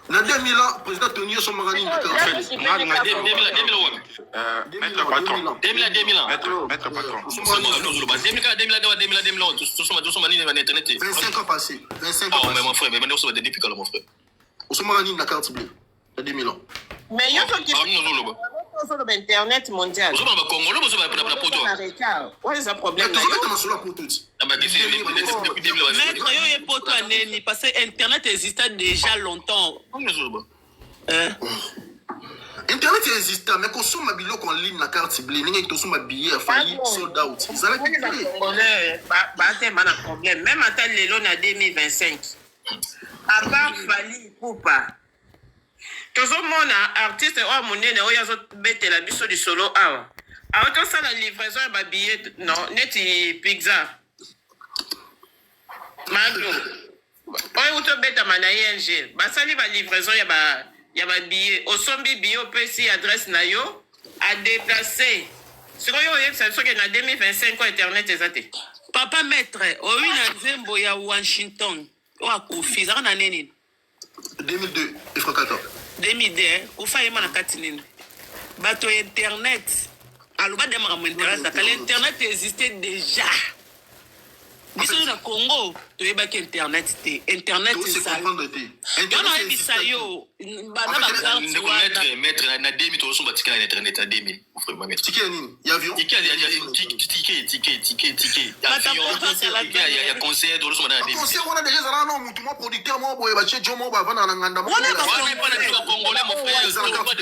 Na 2000 ans, président Tony Somarani. 2000 maître patron. 2000 ans. Maître patron. 25 ans passés. 25 ans. Oh, mais mon frère, mais maintenant, ça va être difficile, mon frère. Somarani na carte bleue. Na 2000 ans. Mais il y a Internet mondial. Vous avez un Congolais, vous avez un poto. What is the problem? Maître, yo est poto neni parce que Internet existait déjà longtemps. Internet existait, mais quand on a biloko en ligne na carte bleue, n'engage tout ma billet a failli sold out. Ça va être problème. Même à tel lelo na 2025. À part Fali Poupa. tozomona artiste oyo monene oyo azobetela biso lisolo awa aotosala livraison ya babillet non neti pizza maglo oyo utobetama na ing basali balivraison ya babillet osombi billet opesi adresse na yo adeplace sikoyo oyebisa biso ke na 2025 o internet eza te papa maître oyi na nzembo ya Washington oyo akufi ezaka na nini 2002 efrakato 2002 kufa yema na kati nini bato internet aloba de makambo internet aka l'internet existait déjà biso na Congo toyebaki internet te internet ezayona oyebisa yo bana bakarti wana maître na 2000 tozosomba tika na internet na 2000 tike ya nini ya avion tike ya conseiller tozosomba na 2000 conseiller wana déjà ezalaka na mutu mwa producteur mwa boye batie jo mwa boye avanda na nganda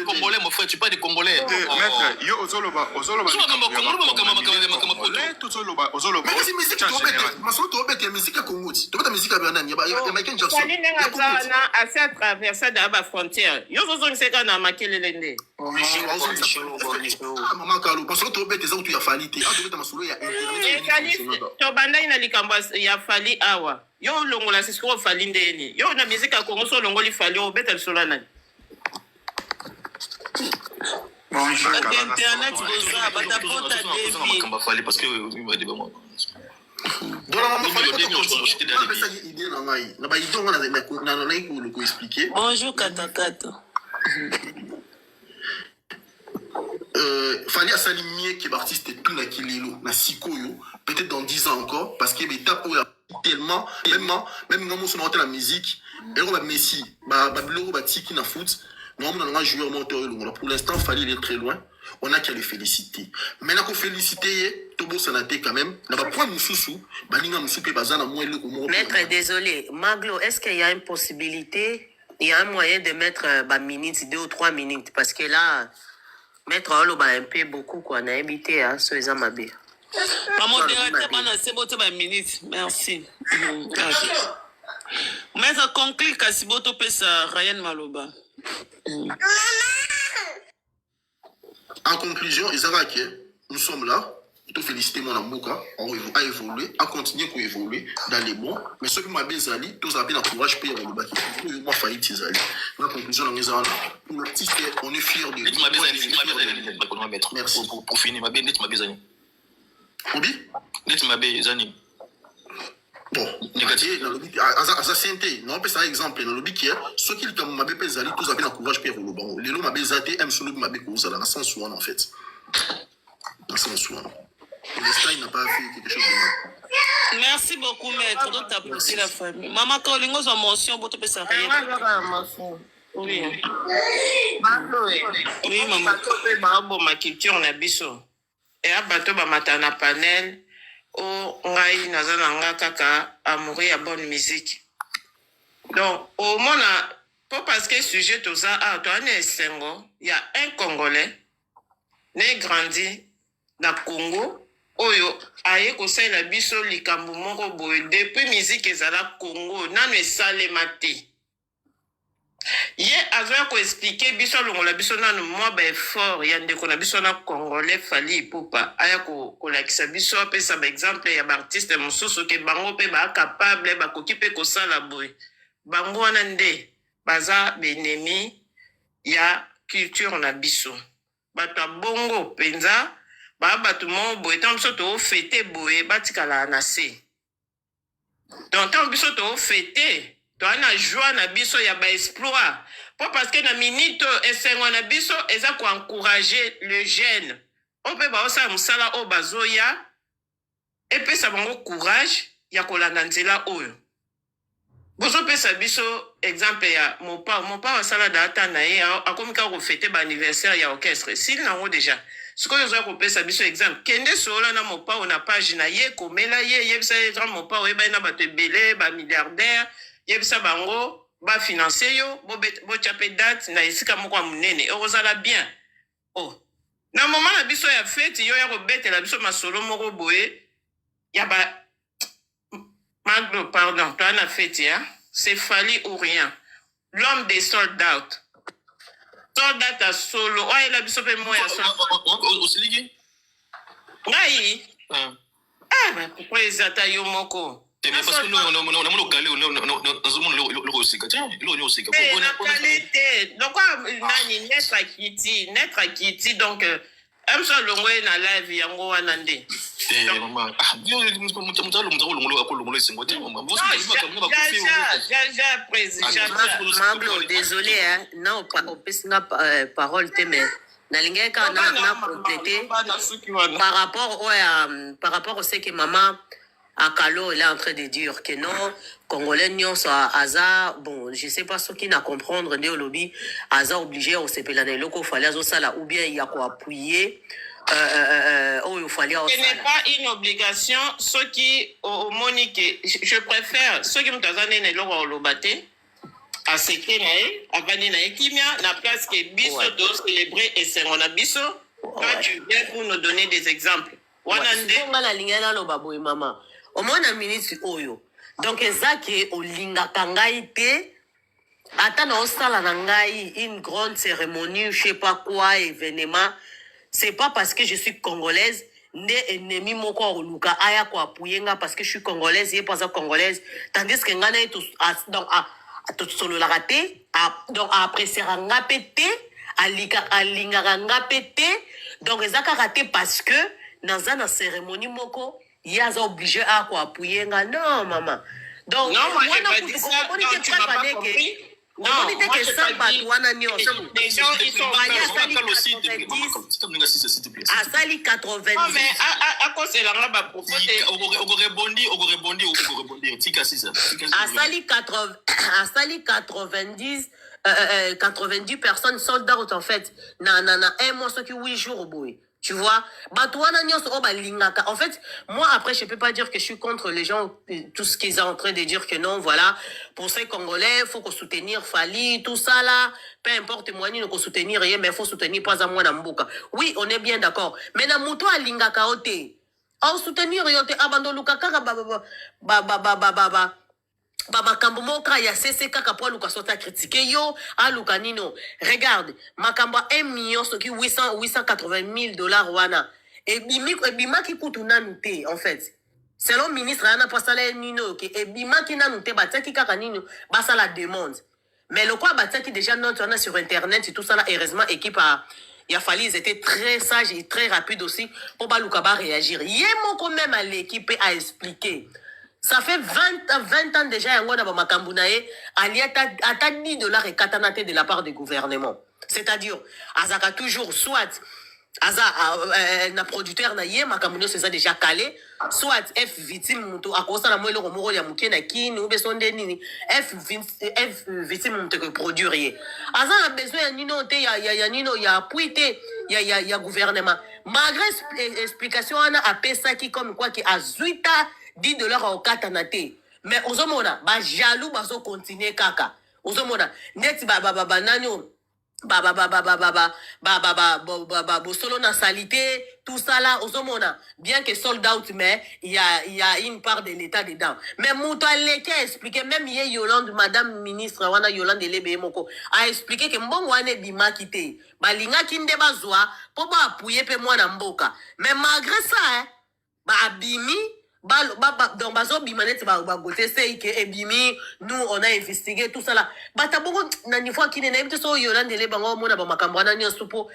Congolais, mon frère, tu pas des Congolais. Maître, yo ozoloba. Mais si musique tobete, masolo tobete musique ya Congo, tobeta musique ya Bernard, ya Michael Jackson. Fali nenga zana assez à traverser da ba frontière. Yo zozongiseka na makelele nde. Maman Kalo, masolo tobete za utu ya Fali te. Ah tobeta masolo ya Fali to bandai na likambo ya Fali awa. Yo longola siko Fali ndeni. Yo na musique ya Congo so longoli Fali obeta lisolo nani. internet boza batapota debi parce que bonjour katakata Fali asali mieux que artiste tout na kilelo na sikoyo peut-être dans 10 ans encore parce que l'étape où tellement même quand on se la musique et on va Messi ba biloko ba tiki na foot non on a joueur moteur pour l'instant Fali il est très loin on a qu'à le féliciter maintenant qu'on féliciter Tobo Sanate quand même n'a pas point mususu baninga musupe bazana moi le comme maître désolé Maglo est-ce qu'il y a une possibilité il y a un moyen de mettre minutes 2 ou 3 minutes parce que là maître oloba un peu beaucoup quoi na habité à so ezamabe ba modérateur bana seboto ba minutes merci maître conclut kasiboto pesa Ryan Maloba. En conclusion, nous sommes là. Il faut féliciter mon amour à évoluer, à continuer à évoluer dans les bons. Mais ceux qui m'ont bezali, tous ont bien encouragé pour le bâti. Moi, failli tizali. En conclusion, pour l'artiste, on est fiers de lui. Merci. Pour finir, ma bien, tu m'as besoin. Obi? Tu m'as besoin. Bon, négatif, ça c'est non, c'est un exemple. Dans le but qui est, ceux qui m'ont bezali, tous ont bien encouragé pour le bon. Les lots m'a bezati, aiment celui qui m'a bezali, dans le sens où en fait. Dans le sens où l'Espagne n'a pas fait quelque chose de mal. Merci beaucoup, maître. Donc, tu as poussé la famille. Maman, quand les gens ont mention, tu peux s'arrêter. Oui. Oui, maman. Ma culture na biso. Et à bateau ba matana panel. O ngai nazana nga kaka amoureux ya bonne musique. Donc, au moins, pas parce que sujet tout ça, toi, il y a un Congolais, né grandi na Congo, oyo aye ko sa la biso likambo moko boye depuis musique ezala Congo nanu esalema te. Ye azoya ko expliquer biso longola biso nanu mwa ba effort ya ndeko na biso na Congolais Fali Ipupa aya ko lakisa biso apesa ba exemple ya ba artiste mosusu ke bango pe ba capable ba koki pe ko sala boye. Bango wana nde baza benemi ya culture na biso. Bato bongo penza ba bato mo boye tant biso to fêter boye batikala na se. Donc tant biso to fêter toana joie na biso ya ba exploit po parce que na minute esengo na biso eza ko encourager le jeune o pe ba osa musala o bazoya epesa bango courage ya kolanda nzela oyo bozopesa biso exemple ya mopa wasala data na ye akomika kofete ba anniversaire ya orchestre sili nango déjà sikoyo ozoya kopesa biso exemple kende sola na mopa na page na ye komela ye yebisa ye mopa oyeba na bato ebele ba milliardaire yebisa bango ba financer yo bo chape date na esika moko ya munene ozala bien oh na moment na biso ya fête yo ya kobetela biso masolo moko boye ya ba Maglo, pardon, toi on a fait, hein? C'est Fali ou rien. L'homme des soldats. Soldat à solo. Oh, il a vu ce peu moins à ça. Aussi ligue? Oui. Ah, mais pourquoi ils attaquent au moko? Mais parce que nous, on a calé, le aussi. Eh, la qualité. Donc, nani, net à Kitty, donc, aime ça le moins dans la vie, en gros, anandé. Maglo, désolé, hein. Non, on peut se parole, mais Nalingeka na complété par rapport au ce que maman Akalo est en train de dire que non, Congolais n'y soit Aza, bon, je sais pas ce qui n'a comprendre, né au lobby, Aza obligé au CPLAN, loko fallait Azo Sala, ou bien il y a quoi appuyer, il fallait ce n'est pas une obligation, ce qui, au Monique, je préfère, ceux qui me disent ne l'ont au lobate, à ce que nae, à Vani nae Kimia, la place que Bisso doit célébrer et c'est on a Bisso, quand tu viens pour nous donner des exemples. Wanande. La ligne na lo baboy maman. Au moins un ministre oyo. Donc ezaki o linga kangai te. Ata na osala na ngai une grande cérémonie, je sais pas quoi événement. C'est pas parce que je suis congolaise ne ennemi moko oluka aya ko apuyenga parce que je suis congolaise et pas congolaise tandis que ngana est donc à solo la raté donc après sera ngapete alinga ngapete donc ezaka raté parce que dans une cérémonie moko yaza obligé à quoi appuyer non maman donc non moi je pas dit ça non tu m'as pas compris non moi je pas dit les gens ils sont à sali 90 non mais à cause de la ba proposer on rebondir tika sisa à sali 90 personnes soldats en fait na un mois ce qui 8 jours au bout. Tu vois, en fait, moi après je peux pas dire que je suis contre les gens, tout ce qu'ils sont en train de dire que non, voilà, pour ces Congolais, faut qu'on soutenir Fali, tout ça là, peu importe moi ni qu'on soutenir rien, mais faut soutenir pas à moi Nambuka. Oui, on est bien d'accord. Mais na muto a linga kaote, on soutenir yote abandon lukaka makambo moka ya sese kaka po luka sota critiquer yo a luka nino regarde makambo 1 million soki 880 000 $ wana et bima ki kutu nanu te en fait selon ministre ana pasala nino ke et bima ki nanu te bataki kaka nino basa la demande mais le quoi bataki déjà notre on a sur internet et tout ça là heureusement équipe a il a fallu ils étaient très sages et très rapides aussi pour baluka ba réagir yemo quand même à l'équipe a expliqué. Ça fait 20 ans déjà, il y a Makambunae, à 10 $ et katanate de la part du gouvernement. C'est-à-dire, Azaka toujours, soit, na producteur na ye, Makambunae c'est ça déjà calé, soit F victime, à cause de la moelle, romoro ya mouké na kin, ou besoin de nini, F victime, te produire ye. Aza a besoin, nino, te, ya nino, ya puite, ya gouvernement. Malgré explication, on a appelé ça qui comme quoi, qui a zuita, 10 $ au katanate mais ozomona ba jaloux bazo continuer kaka ozomona net nanyo solo na salité tout ça là ozomona bien que sold out mais il y a une part de l'état dedans mais muto aleki a expliqué même hier Yolande madame ministre wana Yolande Lebe moko a expliqué que mbongo wane bima kité balinga kinde bazwa po ba appuyer pe mwana mboka mais malgré ça hein ba abimi donc bazo bimanete ba gote c'est que ebimi nous on a investigué tout ça là bataboko na niveau qui n'est pas so Yolande le bango mona ba makambana nyo supo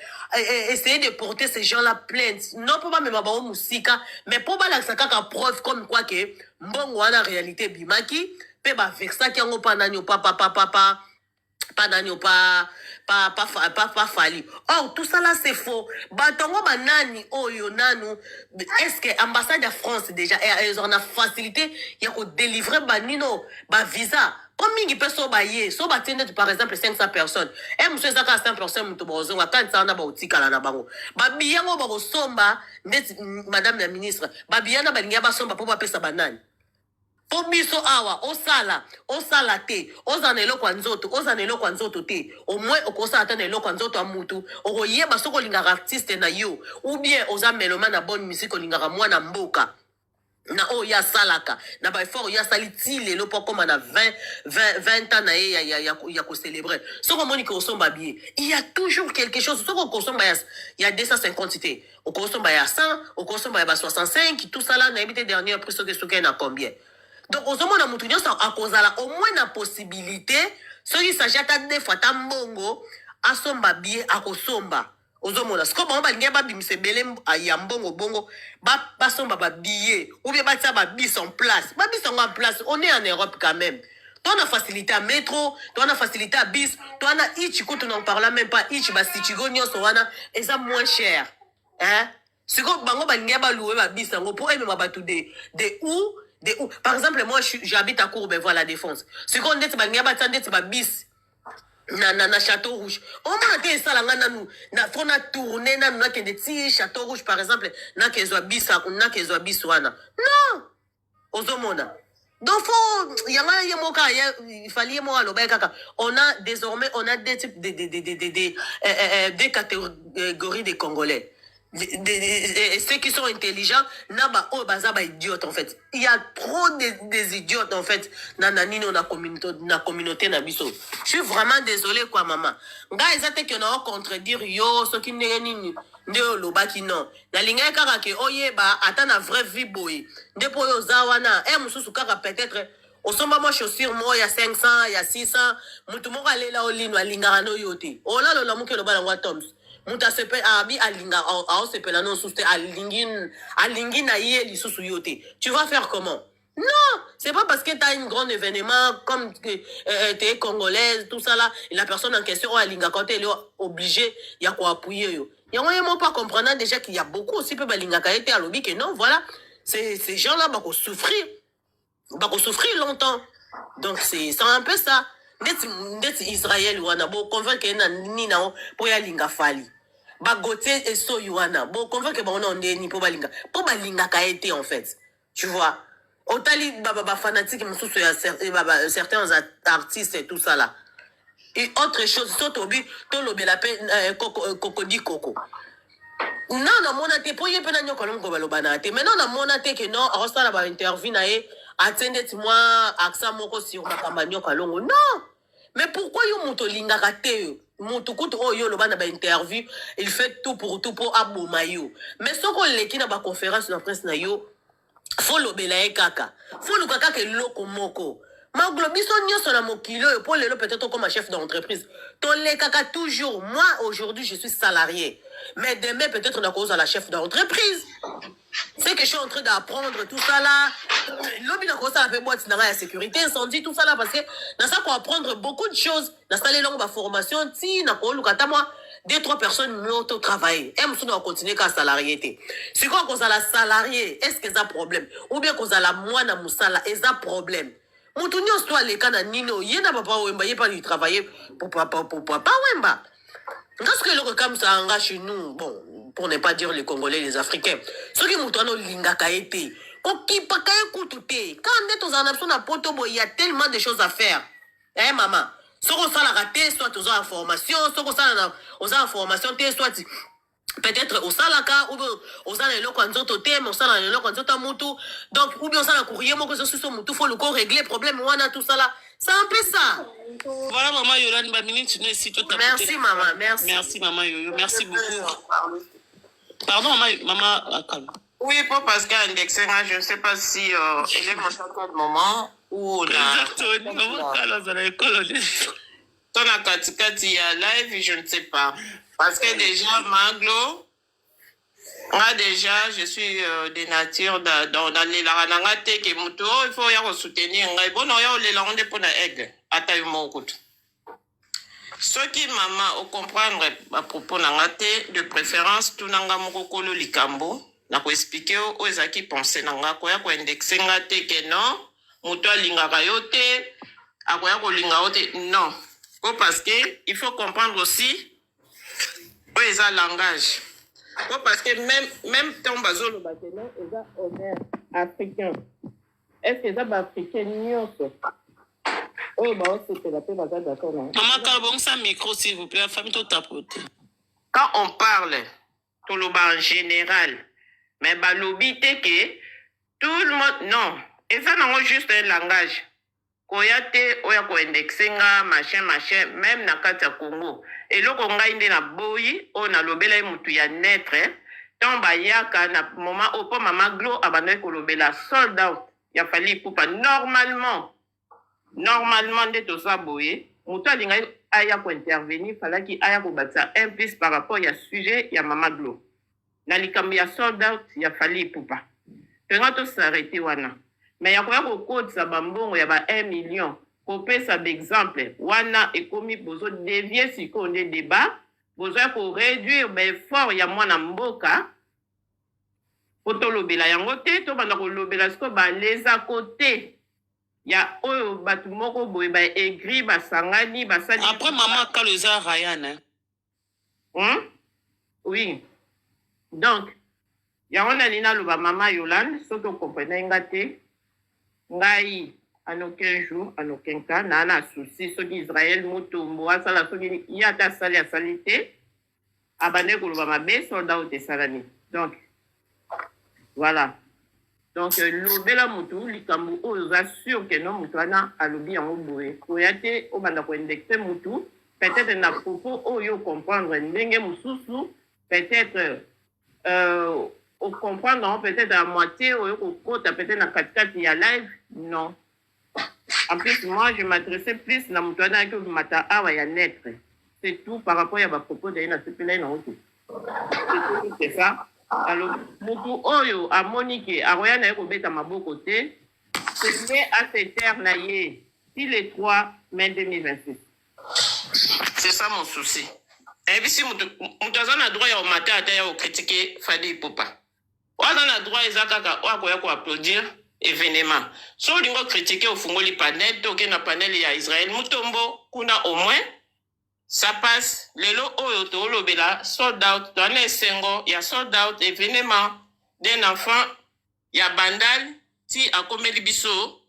essayer de porter ces gens là plainte non pour pas même ba musika mais pour ba la saka preuve comme quoi que mbongo wana réalité bimaki pe ba vexaki yango pa nani pa nani pas fali. Or tout ça là c'est faux. Batongo banani oyo nanu est-ce que ambassade de France déjà ils ont la facilité ya ko délivrer banino ba visa. Combien de personnes baye so batende par exemple 500 personnes. Et monsieur zaka 100 personnes muto bozonga quand ça na ba utika la na bango. Ba biyango ba ko somba net madame la ministre. Ba biyana balinga ba somba po ba pesa banani. Obiso awa, osala te, ozanelo kwa nzoto te, au moins okosa atanelo kwa nzoto amutu, okoyeba soko lingara artiste na yo, ou bien oza meloma na bonne musique lingara mwana mboka. Na o ya salaka, na ba effort ya saliti lelo po koma na 20 ans na ya ko célébrer. Soko moni ko somba bien, il y a toujours quelque chose, soko ko somba il y a 250 cités. Au ko somba ya 100, au ko somba ya 65, tout ça là na habité dernier prix soke na combien. Donc, aux hommes, on a au moins la possibilité, ce qui s'agit de fois tambongo, à somba bien, à kosomba. Aux hommes, on a ce qu'on va dire, c'est belem, à yambongo, bongo, ba somba ba billet, ou bien ba bis en place. Ba bis en place, on est en Europe quand même. Toi, on a facilité à métro, toi, on a facilité à bis, toi, on a itch, quand on n'en parle même pas, itch, ba stitigonio, soana, et ça moins cher. Hein? Ce qu'on va dire, ba louer ba bis, pour aimer ma batou de où? Par exemple, moi, j'habite à Courbevoie, à la Défense. Ce qu'on dit, c'est bis. Na Château Rouge. On m'a dit ça, on a tourné, on a des petits Château Rouge, par exemple, na kezo bis, wana. Non! Ozomona. Donc, il fallait moi on a désormais, on a des types des catégories de Congolais. Ceux qui sont intelligents, naba oh bazaba idiotes en fait. Il y a trop des idiotes en fait dans la communauté nabiso. Je suis vraiment désolé quoi maman. Nga ezate que na contredire yo ce qui n'est ni nde lobaki non. Na linga kaka ke oyeba ata na vraie vie boy. Ndepo yo zawana mususu kaka peut-être osomba moi chaussure moi ya 500 ya 600 mutu moko alela olinwa lingara no yote. Ola lo lamuke lo bala ngwa Toms. Muta sepe abi alinga a sepela non souste alingi na yeli susu yote. Tu vas faire comment? Non, c'est pas parce que tu as un grand événement comme tu es congolaise, tout ça là, et la personne en question alinga quand elle est obligée, il y a quoi appuyer yo. Il y a pas comprendre déjà qu'il y a beaucoup aussi peu balinga ka été à lobby que non, voilà, ces gens là vont souffrir longtemps. Donc c'est un peu ça. Net Israël wana bo convaincre na ni na po ya linga fali. Ba gote eso yuana bo convaincre ba on ndeni po balinga ka été en fait. Tu vois. Otali ba fanatique mususu ya certains artistes et tout ça là. Et autre chose sotobi to lobela pe kokodi koko. Non mona te po ye pe na nyoko longo balobana te. Mais non mona te que non osala ba interview na e attendez moi accent moko sur ma campagne kalongo. Non. Mais pourquoi yo muto linga kate muto kuto yo lobana ba interview, il fait tout pour aboma yo. Mais soko leki na ba conférence na presse na yo, faut lobela e kaka. Faut lukaka ke loko moko. Ma globiso nyoso na mokilo yo pour lelo peut-être comme chef d'entreprise. Ton le kaka toujours moi aujourd'hui je suis salarié. Mais demain peut-être na cause à la chef d'entreprise. C'est que je suis en train d'apprendre tout ça là. L'homme il a commencé à faire boîte dans la sécurité, incendie, tout ça là, parce que dans ça qu'on apprendre beaucoup de choses. Dans ça, les longues formation, si, n'a pas eu moi, 2-3 personnes m'ont travaillé. Et nous on continuer qu'à salarié. C'est quoi qu'on a la salarié? Est-ce que ça problème? Ou bien qu'on a la moine à moussala, est-ce ça problème? Moutouni on se doit les canaux nino, y'a n'a pas wemba, y'a pas lui travailler pour pas wemba. Qu'est-ce que le comme ça engage chez nous? Bon, pour ne pas dire les Congolais, les Africains. Ceux qui m'ont donné linga kaete. Quand il y a tellement de choses à faire. Eh maman, ce qu'on s'en a raté, soit aux informations, soit aux informations, soit peut-être au salaka, ou aux donc, ou bien au courrier, moi, que ce soit il faut le corps régler problème, tout ça là. C'est un peu ça. Voilà, maman Yolande Bamini, tu n'es si tout à fait. Merci, maman, merci. Merci, maman Yoyo, merci beaucoup. Pardon, maman, calme. Oui, pas parce qu'à indexer, je ne sais pas si il est monté à quel moment où on a. Ton akatikati à live, je ne sais pas. Parce que déjà, Maglo, Moi déjà, je suis de nature dans les laranangate que muto il faut y soutenir ngai bon yo les laronde pour na aigle ata yo mokutu. Ce qui maman au comprendre à propos nangate de préférence tout nanga mokokolo likambo na ko expliquer o ezaki penser nanga ko ya ko indexer ngate que non muto alingaka yote akoya ko linga yote non. Parce que il faut comprendre aussi o eza langage. Parce que même ton bazo le bâtiment est honneur africain. Est-ce que ça va africain nyonso? Oh bah c'était la paix bazar d'accord non. Maman Kalbon ça micro s'il vous plaît, la famille tout tapoter. Quand on parle tout le bas en général, mais bah l'obité que tout le monde non, et ça non juste un langage. Koyate oya ko indexinga machin même na kata Congo. Et le Congo inde na boyi o na lobela mutu ya netre tomba yaka na moment opo mama glo abandonné ko lobela sold out ya fali poupa normalement de tout ça boye mutu alinga aya ko intervenir falaki aya ko batsa un plus par rapport ya sujet ya mama glo na likambi ya sold out ya fali poupa penga to s'arrêter wana. Mais il y a quoi au code ça bambongo il y a 1 million pour payer ça d'exemple wana économie besoin dévier si qu'on est débat besoin pour réduire mais fort il y a moins na mboka pour to lobela yango te to bana ko lobela sko ba les à côté il y a oyo batu moko boye ba aigri ba sangani ba sali après maman Kaleza Ryan hein oui donc il y a on a lina lo ba maman Yolande soto comprenez ngate ngai en aucun jour, en aucun cas, n'a souci, ce qu'Israël, Moutoumbo, Asala, ce qui y a ta salle à salité, abandonné pour le Bamabé, soldat ou Tessalani. Donc, voilà. Donc, le Bela Moutou, l'Ikamou, on assure que non, Moutouana, a l'oubli en Ouboué. Koyate, au Bandako indexé Moutou, peut-être un propos, au yo comprendre, Ndenge Moussoussou, peut-être, au comprendre, peut-être à moitié, au côté, peut-être à 4-4, il y a live, non. En plus, moi, je m'adressais plus à Moutouana que Mata Awa ya naître. C'est tout par rapport à ma propos de la CPLA non tout. C'est ça. Alors, Moutou Oyo, à Monique, à Royana et Robeta Mabokoté, c'est lié à ces terres-là, si les 3 mai 2026. C'est ça mon souci. Et puis, si Moutouazan a droit au matin à critiquer Fadi Poupa. On a droit à applaudir événement. Si on a critiqué au Fungoli panel, toke na panel ya Israël, Mutombo, kuna au moins, ça passe. Lelo oyoto olobela, sold out, dans les sengo, il y a sold out événement d'un enfant, il y a bandal, si à Komeli Bisso,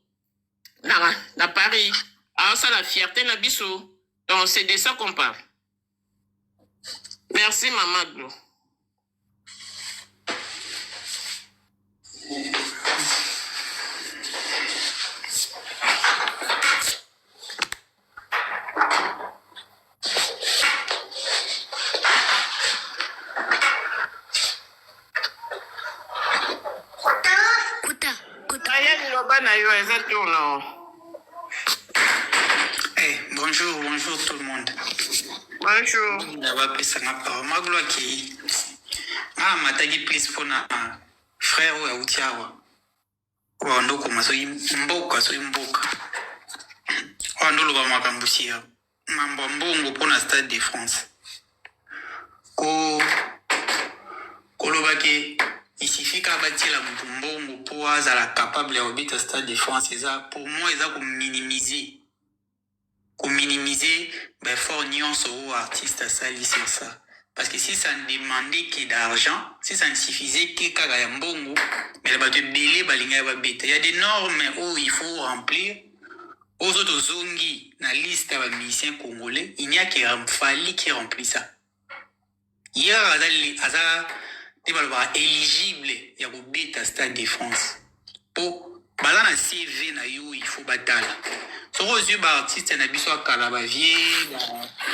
na Paris, à ça la fierté na Bisso. Donc c'est de ça qu'on parle. Merci Maman Glo. Bonjour tout le monde. Bonjour. Maglo qui matagi please pour na frère ou autiawa. Wa ndoko masoyi mboka so mboka. Wa ndolo ba makambusia. Mambo mbongo pona Stade de France. Kolobake il suffit qu'à bâtir la mbongo pour la capable d'habiter au Stade de France. Pour moi, ils ont minimiser ben fort nuance aux artistes à ça sur ça. Parce que si ça ne demandait que d'argent, si ça ne suffisait que kaka mbongo, mais là te belé balinga ba bête. Il y a des normes où il faut remplir. Aux autres zongi na liste des musiciens congolais, il n'y a que Ramfali qui remplit ça. Hier aza éligible ya kobeta Stade de France. Pour baza na CV na yo il faut batala. So aux yeux ba artiste na biso akala ba vie, ba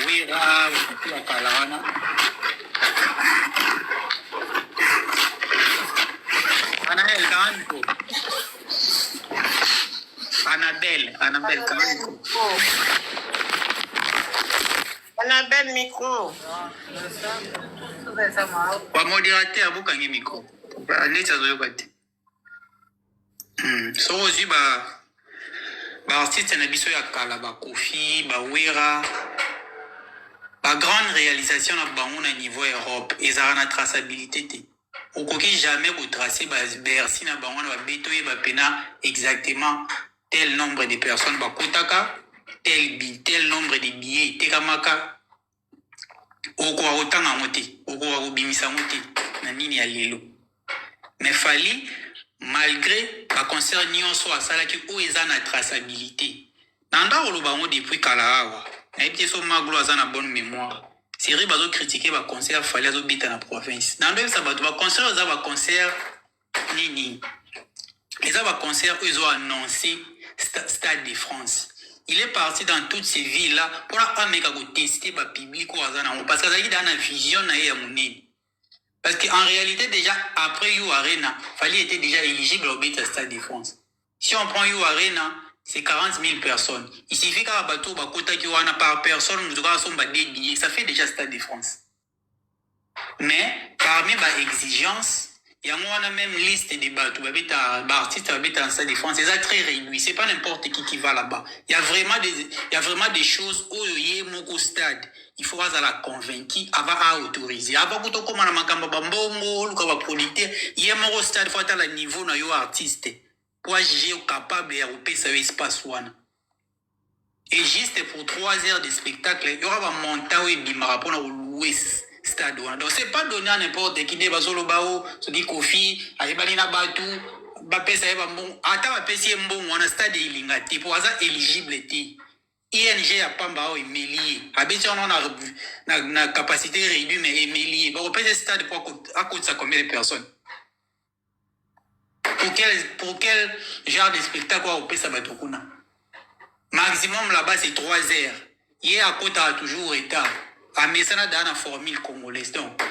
wera, ba kalawana. Anaël Kanko. Annabelle Kanko. na ben micro. Wa modérateur abokangi micro. Ba neti azoyoka te. So ozwi ba artiste na biso ya kala ba Kofi, ba Wera, ba grande réalisation na bango na niveau Europe, ezala na traçabilité te. Okoki jamais ko tracer ba Bercy na bango na ba betoye ba pena exactement tel nombre de personnes ba kotaka, tel nombre de billets tekamaka. Okoa otanga mote, okoa obimisa mote na nini ya lelo. Mais fali malgré la concert nyonso asalaki o eza na traçabilité. Nanda oloba ngo depuis kala awa. Na ebite so maglo aza na bonne mémoire. Seri bazo critiquer ba concert fali azo bita na province. Nando eza ba concert eza ba concert nini. Eza ba concert ils ont annoncé Stade de France. Il est parti dans toutes ces villes-là pour ameka ko tester ba public ou aza na parce que ça dans la vision na ya munene. Parce qu'en réalité, déjà, après You Arena, Fali était déjà éligible au Beta Stade de France. Si on prend You Arena, c'est 40 000 personnes. Il suffit qu'à bateau, kota qui wana par personne, nous avons des billets, ça fait déjà Stade de France. Mais, parmi les exigences, il y a même liste de bateaux, artistes en Stade de France, c'est très réduit. C'est pas n'importe qui va là-bas. Il y a vraiment des choses où il y a mon stade. Il faut la convaincre avant à autoriser. Avant que tu commences à makamba bambongo, ou ka producteur, il y a mon stade faut être à niveau na yo artiste pour juger capable de repérer ça espace one. Et juste pour 3 heures de spectacle, il y aura un montant et bimara pour louer stade one. Donc c'est pas donné à n'importe qui ne va solo bao, ce qui Kofi, ayebali na batu, ba pesa yeba mbongo, ata ba pesi mbongo wana stade ilinga te pour ça éligible te. ING a pamba o emeli abeti on a na capacité réduite mais emeli ba repese stade pour à coûte ça combien de personnes pour quel genre de spectacle on peut ça batokuna maximum là-bas c'est 3 heures hier à côté a toujours retard à mesana dans la formule congolaise donc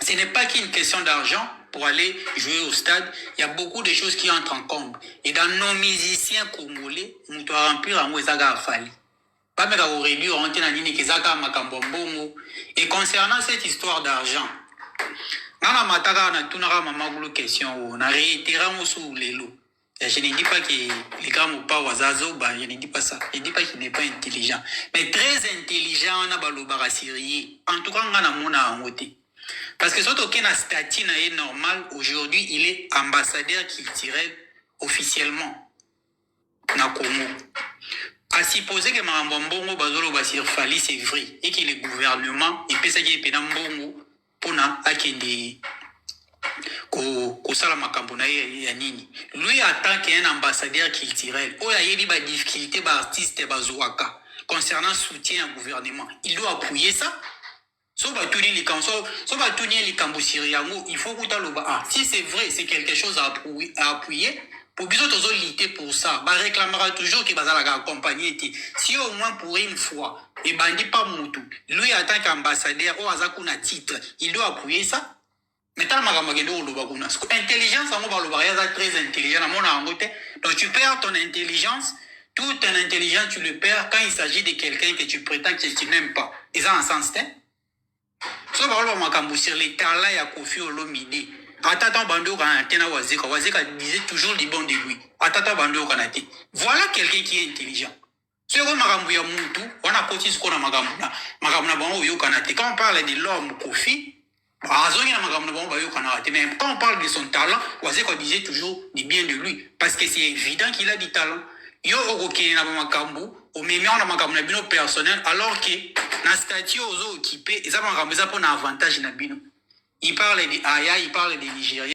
ce n'est pas qu'une question d'argent pour aller jouer au stade, il y a beaucoup de choses qui entrent en compte. Et dans nos musiciens congolais, nous devons remplir un mot à Fali. Pas mais au réduire, on tient à dire que Zaka Makambombo. Et concernant cette histoire d'argent, Nana Mataka na tunara mamagulu question, on a réitéré sous les lots. Je ne dis pas que les gars n'ont pas wazazo, je ne dis pas ça. Je ne dis pas qu'il n'est pas intelligent. Mais très intelligent, on a balobara syrie. En tout cas, on a mon amoté. Parce que surtout qu'il y a un statut normal, aujourd'hui, il est ambassadeur culturel officiellement dans le Congo. À supposer que Marambongo Bazolo Basir Fali, c'est vrai, et que le gouvernement, il peut s'agir de Mbongo pour akende kosala makambo na ya nini. Lui, en tant qu'un ambassadeur culturel, il y a des difficultés d'artistes bazouaka concernant soutien au gouvernement. Il doit appuyer ça. Il faut que si c'est vrai, c'est quelque chose à appuyer. Pour bien lutter pour ça, il réclamera toujours qu'il va accompagner. Si au moins pour une fois, et bandi pas moutou, lui en tant qu'ambassadeur, ou azakuna titre, il doit appuyer ça. Mais tant que intelligence, très intelligent. Donc tu perds ton intelligence, toute ton intelligence, tu le perds quand il s'agit de quelqu'un que tu prétends que tu n'aimes pas. Et ça en sens, so ba makambo sur les talents ya Kofi Olomide atata bando kana tena wazeka disait toujours du bon de lui atata bando kana te voilà quelqu'un qui est intelligent so ko makambo ya mutu wana poti ko na makambo na bango yo kana te quand on parle de l'homme Kofi azongi na makambo na bango ba yo kana te mais quand on parle de son talent wazeka disait toujours du bien de lui parce que c'est évident qu'il a du talent yo okokene na makambo au même on a makambo na bino personnel alors que na statut aux occupés et ça makambo ça pour un avantage na bino il parle de Aya il parle de Nigeria